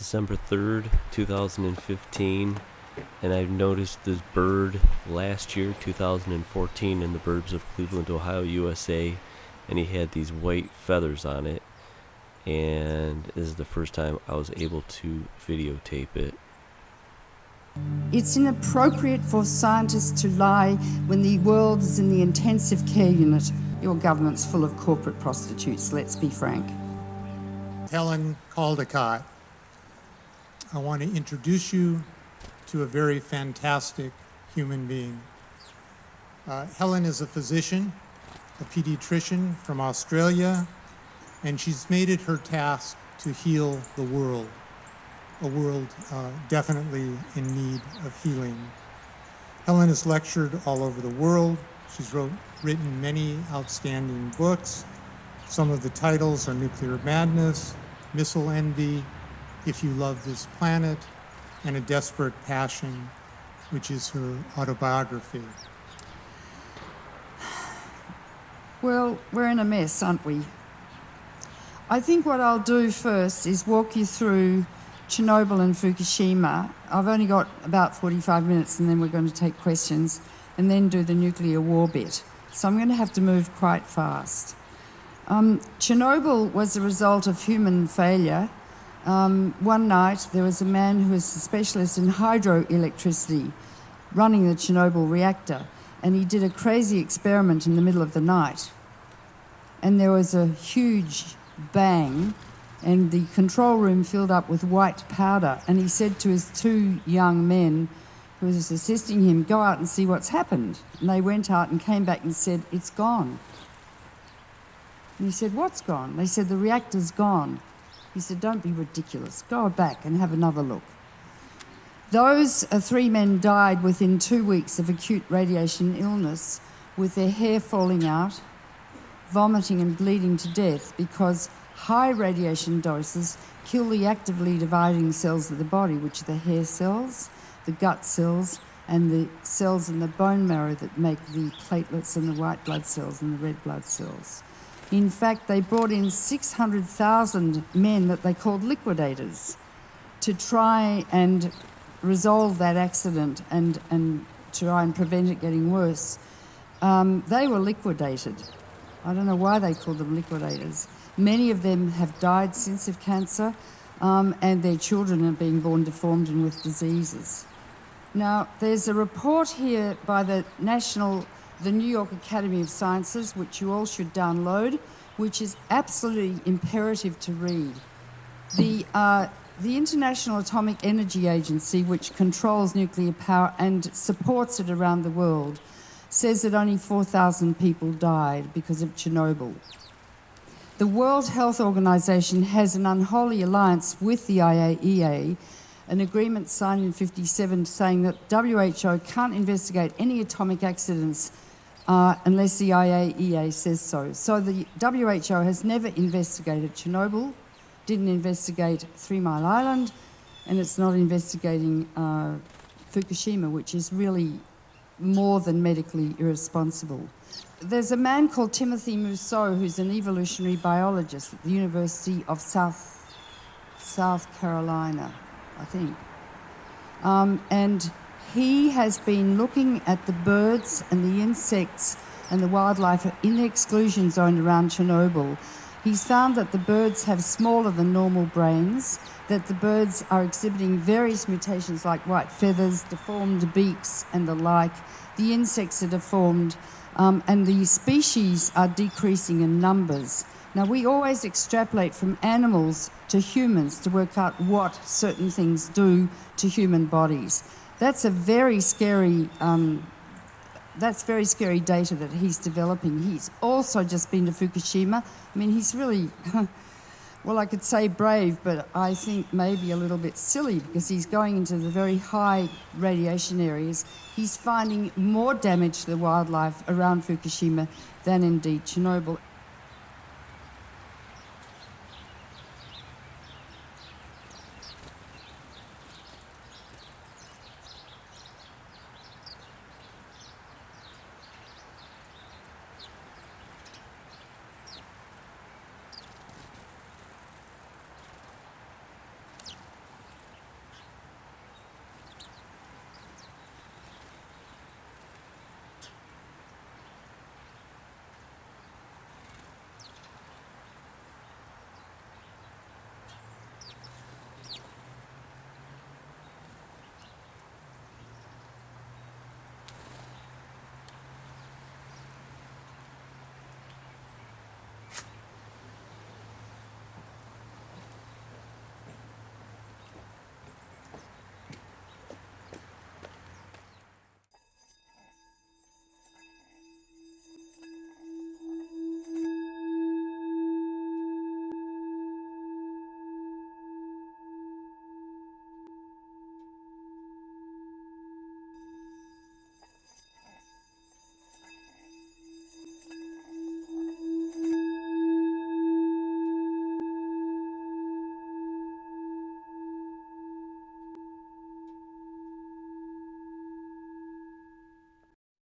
December 3rd, 2015, and I've noticed this bird last year, 2014, in the Birds of Cleveland, Ohio, USA, and he had these white feathers on it, and this is the first time I was able to videotape it. It's inappropriate for scientists to lie when the world is in the intensive care unit. Your government's full of corporate prostitutes, let's be frank. Helen Caldecott, I want to introduce you to a very fantastic human being. Helen is a physician, a pediatrician from Australia, and she's made it her task to heal the world, a world definitely in need of healing. Helen has lectured all over the world. She's written many outstanding books. Some of the titles are Nuclear Madness, Missile Envy, If You Love This Planet, and A Desperate Passion, which is her autobiography. Well, we're in a mess, aren't we? I think what I'll do first is walk you through Chernobyl and Fukushima. I've only got about 45 minutes and then we're going to take questions and then do the nuclear war bit. So I'm going to have to move quite fast. Chernobyl was a result of human failure. One night there was a man who was a specialist in hydroelectricity running the Chernobyl reactor, and he did a crazy experiment in the middle of the night. And there was a huge bang, and the control room filled up with white powder, and he said to his two young men who was assisting him, go out and see what's happened. And they went out and came back and said, it's gone. And he said, what's gone? They said, the reactor's gone. He said, don't be ridiculous. Go back and have another look. Those three men died within 2 weeks of acute radiation illness with their hair falling out, vomiting and bleeding to death because high radiation doses kill the actively dividing cells of the body, which are the hair cells, the gut cells, and the cells in the bone marrow that make the platelets and the white blood cells and the red blood cells. In fact, they brought in 600,000 men that they called liquidators to try and resolve that accident and try and prevent it getting worse. They were liquidated. I don't know why they called them liquidators. Many of them have died since of cancer, and their children are being born deformed and with diseases. Now, there's a report here by the New York Academy of Sciences, which you all should download, which is absolutely imperative to read. The International Atomic Energy Agency, which controls nuclear power and supports it around the world, says that only 4,000 people died because of Chernobyl. The World Health Organization has an unholy alliance with the IAEA, an agreement signed in 1957 saying that WHO can't investigate any atomic accidents unless the IAEA says so. So the WHO has never investigated Chernobyl, didn't investigate 3 Mile Island, and it's not investigating Fukushima, which is really more than medically irresponsible. There's a man called Timothy Mousseau who's an evolutionary biologist at the University of South Carolina, I think. And he has been looking at the birds and the insects and the wildlife in the exclusion zone around Chernobyl. He's found that the birds have smaller than normal brains, that the birds are exhibiting various mutations like white feathers, deformed beaks and the like. The insects are deformed, and the species are decreasing in numbers. Now, we always extrapolate from animals to humans to work out what certain things do to human bodies. That's very scary data that he's developing. He's also just been to Fukushima. I mean, he's really, well, I could say brave, but I think maybe a little bit silly because he's going into the very high radiation areas. He's finding more damage to the wildlife around Fukushima than indeed Chernobyl.